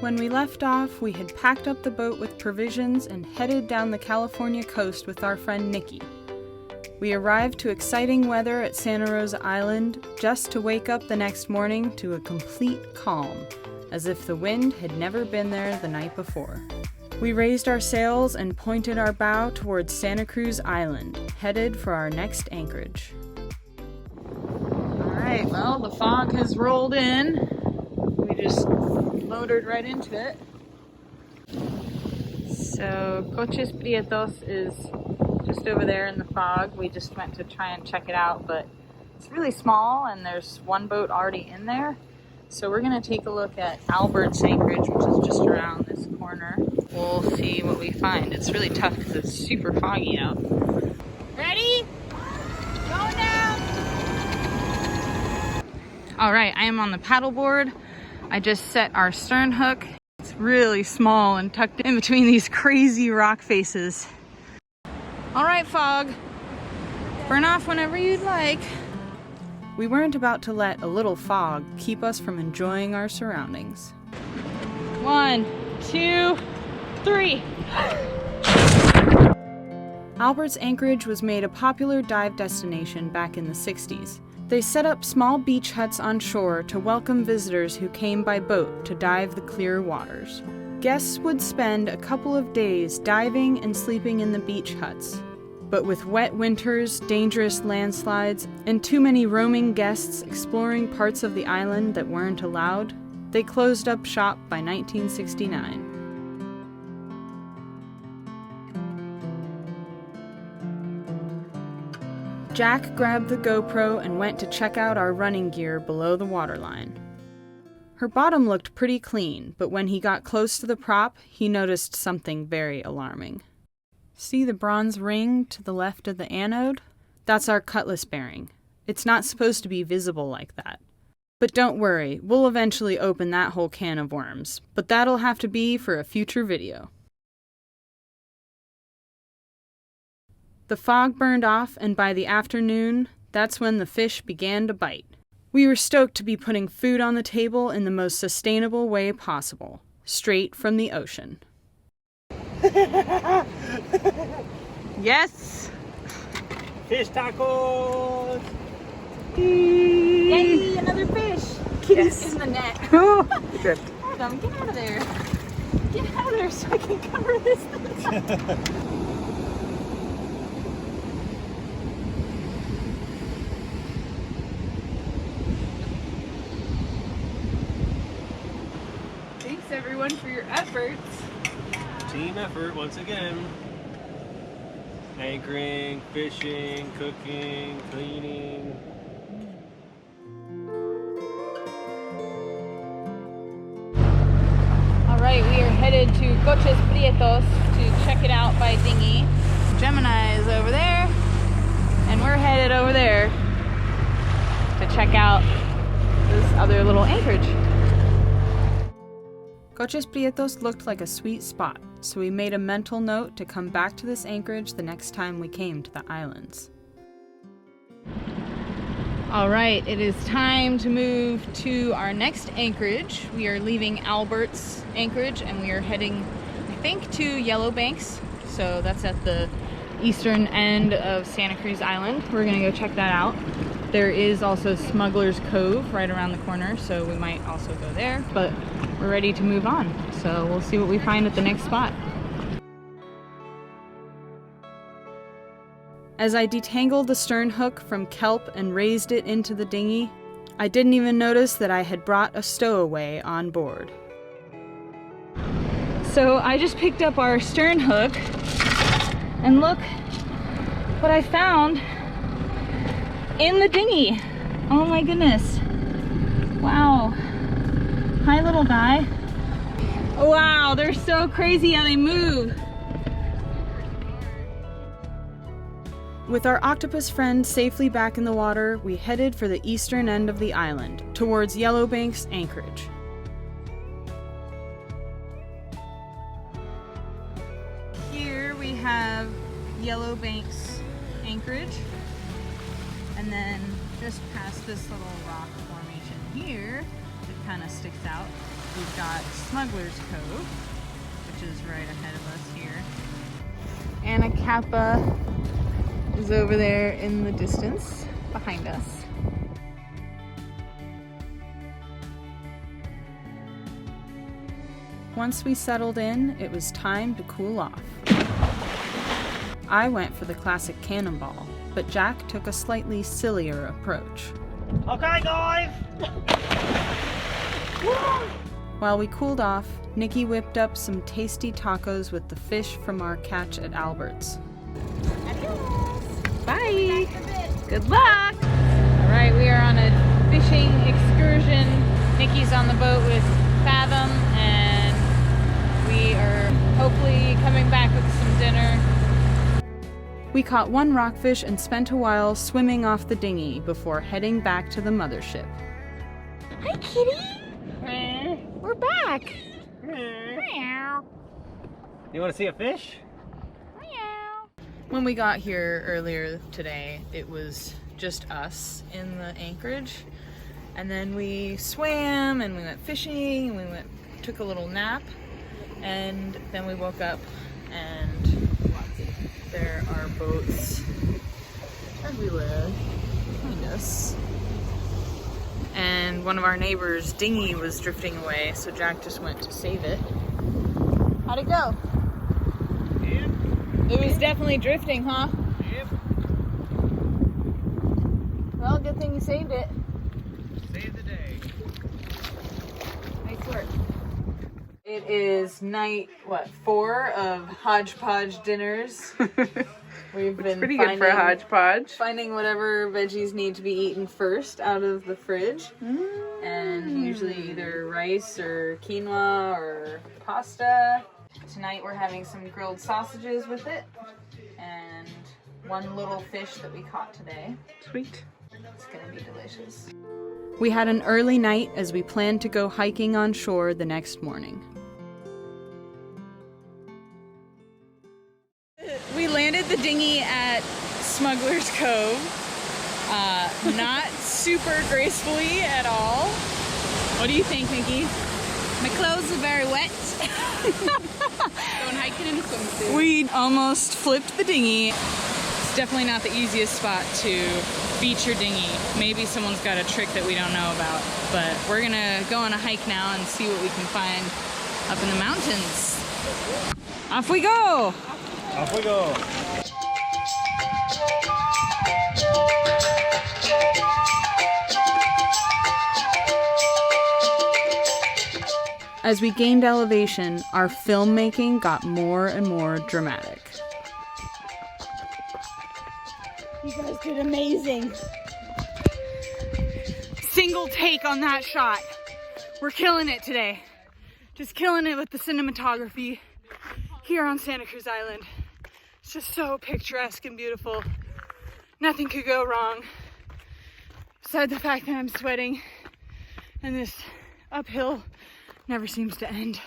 When we left off, we had packed up the boat with provisions and headed down the California coast with our friend Nikki. We arrived to exciting weather at Santa Cruz Island just to wake up the next morning to a complete calm, as if the wind had never been there the night before. We raised our sails and pointed our bow towards Santa Cruz Island, headed for our next anchorage. Alright, well, the fog has rolled in. We just motored right into it. So, Coches Prietos is just over there in the fog. We just went to try and check it out, but it's really small and there's one boat already in there. So we're going to take a look at Albert's anchorage, which is just around this corner. We'll see what we find. It's really tough because it's super foggy out. Ready? Going down! Alright, I am on the paddleboard. I just set our stern hook. It's really small and tucked in between these crazy rock faces. Alright, fog. Burn off whenever you'd like. We weren't about to let a little fog keep us from enjoying our surroundings. 1, 2, 3. Albert's anchorage was made a popular dive destination back in the 60s. They set up small beach huts on shore to welcome visitors who came by boat to dive the clear waters. Guests would spend a couple of days diving and sleeping in the beach huts. But with wet winters, dangerous landslides, and too many roaming guests exploring parts of the island that weren't allowed, they closed up shop by 1969. Jack grabbed the GoPro and went to check out our running gear below the waterline. Her bottom looked pretty clean, but when he got close to the prop, he noticed something very alarming. See the bronze ring to the left of the anode? That's our cutlass bearing. It's not supposed to be visible like that. But don't worry, we'll eventually open that whole can of worms, but that'll have to be for a future video. The fog burned off, and by the afternoon, that's when the fish began to bite. We were stoked to be putting food on the table in the most sustainable way possible, straight from the ocean. Yes! Fish tacos! Yay! Another fish! Yes. In the net. Good. Fathom, get out of there! Get out of there so I can cover this thing. Thanks everyone for your efforts. Team effort once again. Anchoring, fishing, cooking, cleaning. Alright, we are headed to Coches Prietos to check it out by dinghy. Gemini is over there, and we're headed over there to check out this other little anchorage. Coches Prietos looked like a sweet spot, so we made a mental note to come back to this anchorage the next time we came to the islands. Alright, it is time to move to our next anchorage. We are leaving Albert's anchorage and we are heading, I think, to Yellowbanks. So that's at the eastern end of Santa Cruz Island. We're gonna go check that out. There is also Smuggler's Cove right around the corner, so we might also go there. But we're ready to move on, so we'll see what we find at the next spot. As I detangled the stern hook from kelp and raised it into the dinghy, I didn't even notice that I had brought a stowaway on board. So I just picked up our stern hook, and look what I found in the dinghy. Oh my goodness. Wow. Hi, little guy. Wow, they're so crazy how they move. With our octopus friend safely back in the water, we headed for the eastern end of the island, towards Yellowbanks anchorage. Here we have Yellowbanks anchorage, and then just past this little rock formation here, it kind of sticks out. We've got Smuggler's Cove, which is right ahead of us here. Anacapa is over there in the distance behind us. Once we settled in, it was time to cool off. I went for the classic cannonball, but Jack took a slightly sillier approach. Okay, guys! While we cooled off, Nikki whipped up some tasty tacos with the fish from our catch at Albert's. Bye! Good luck! Alright, we are on a fishing excursion. Nikki's on the boat with Fathom, and we are hopefully coming back with some dinner. We caught one rockfish and spent a while swimming off the dinghy before heading back to the mothership. Hi, kitty! We're back! You want to see a fish? When we got here earlier today, it was just us in the anchorage. And then we swam and we went fishing and we took a little nap. And then we woke up and there are boats everywhere behind us. And one of our neighbors' dinghy was drifting away, so Jack just went to save it. How'd it go? Yep. It was definitely drifting, huh? Yep. Well, good thing you saved it. Save the day. Nice work. It is night, 4 of hodgepodge dinners. We've been pretty good for a hodgepodge. Finding whatever veggies need to be eaten first out of the fridge. And usually either rice or quinoa or pasta. Tonight we're having some grilled sausages with it. And one little fish that we caught today. Sweet. It's gonna be delicious. We had an early night as we planned to go hiking on shore the next morning. We landed the dinghy at Smuggler's Cove. Not super gracefully at all. What do you think, Nikki? My clothes are very wet. Going hiking in a swimsuit. We almost flipped the dinghy. It's definitely not the easiest spot to beach your dinghy. Maybe someone's got a trick that we don't know about. But we're gonna go on a hike now and see what we can find up in the mountains. Off we go! Off we go. As we gained elevation, our filmmaking got more and more dramatic. You guys did amazing. Single take on that shot. We're killing it today. Just killing it with the cinematography here on Santa Cruz Island. It's just so picturesque and beautiful. Nothing could go wrong. Besides the fact that I'm sweating and this uphill never seems to end.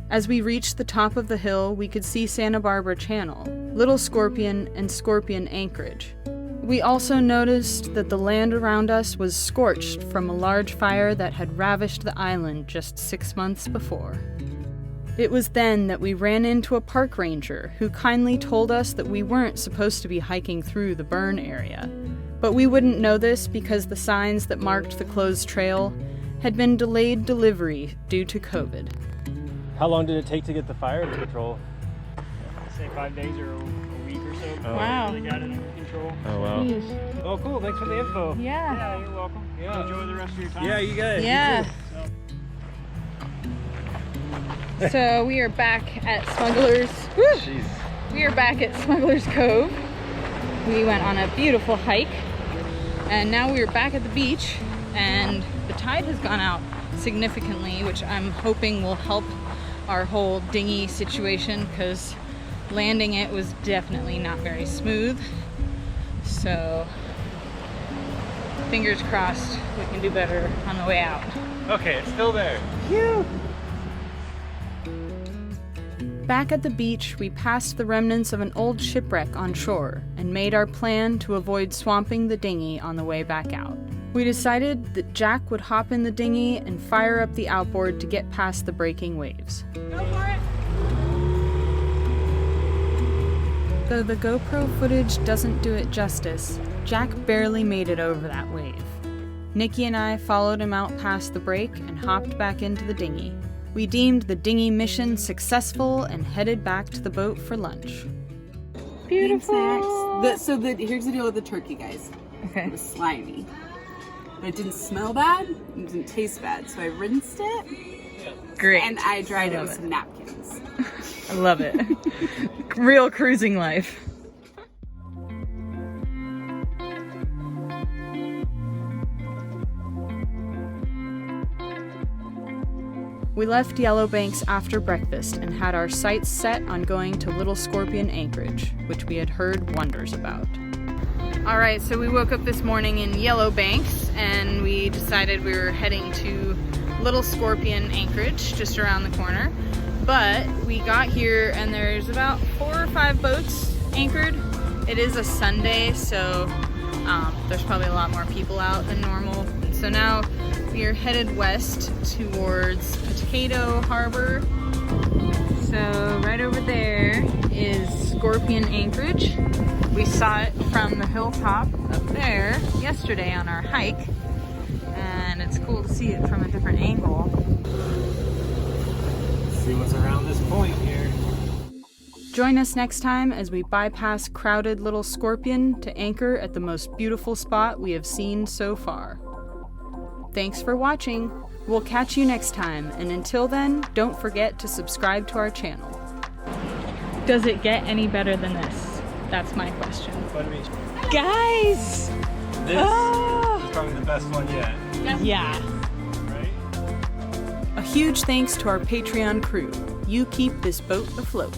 As we reached the top of the hill, we could see Santa Barbara Channel, Little Scorpion, and Scorpion Anchorage. We also noticed that the land around us was scorched from a large fire that had ravished the island just 6 months before. It was then that we ran into a park ranger who kindly told us that we weren't supposed to be hiking through the burn area. But we wouldn't know this because the signs that marked the closed trail had been delayed delivery due to COVID. How long did it take to get the fire under control? I'd say 5 days or a week or so. Oh. Wow. They got it under control. Oh, wow. Oh, cool. Thanks for the info. Yeah. Yeah, you're welcome. Yeah. Enjoy the rest of your time. Yeah, you guys. Yeah. So we are back at Smuggler's. Jeez. We are back at Smuggler's Cove. We went on a beautiful hike, and now we are back at the beach, and the tide has gone out significantly, which I'm hoping will help our whole dinghy situation, because landing it was definitely not very smooth. So fingers crossed we can do better on the way out. Okay, it's still there. Phew. Back at the beach, we passed the remnants of an old shipwreck on shore and made our plan to avoid swamping the dinghy on the way back out. We decided that Jack would hop in the dinghy and fire up the outboard to get past the breaking waves. Go for it. Though the GoPro footage doesn't do it justice, Jack barely made it over that wave. Nikki and I followed him out past the break and hopped back into the dinghy. We deemed the dinghy mission successful and headed back to the boat for lunch. Beautiful. Here's the deal with the turkey, guys. Okay. It was slimy. But it didn't smell bad, it didn't taste bad. So I rinsed it. Great. And I dried it with some napkins. I love it. Real cruising life. We left Yellowbanks after breakfast and had our sights set on going to Little Scorpion Anchorage, which we had heard wonders about. Alright, so we woke up this morning in Yellowbanks and we decided we were heading to Little Scorpion Anchorage, just around the corner. But we got here and there's about 4 or 5 boats anchored. It is a Sunday, so there's probably a lot more people out than normal. So now we are headed west towards Potato Harbor. So right over there is Scorpion Anchorage. We saw it from the hilltop up there yesterday on our hike, and it's cool to see it from a different angle. See what's around this point here. Join us next time as we bypass crowded Little Scorpion to anchor at the most beautiful spot we have seen so far. Thanks for watching. We'll catch you next time, and until then, don't forget to subscribe to our channel. Does it get any better than this? That's my question. But I mean, Guys! this is probably the best one yet, Yeah. right? A huge thanks to our Patreon crew. You keep this boat afloat.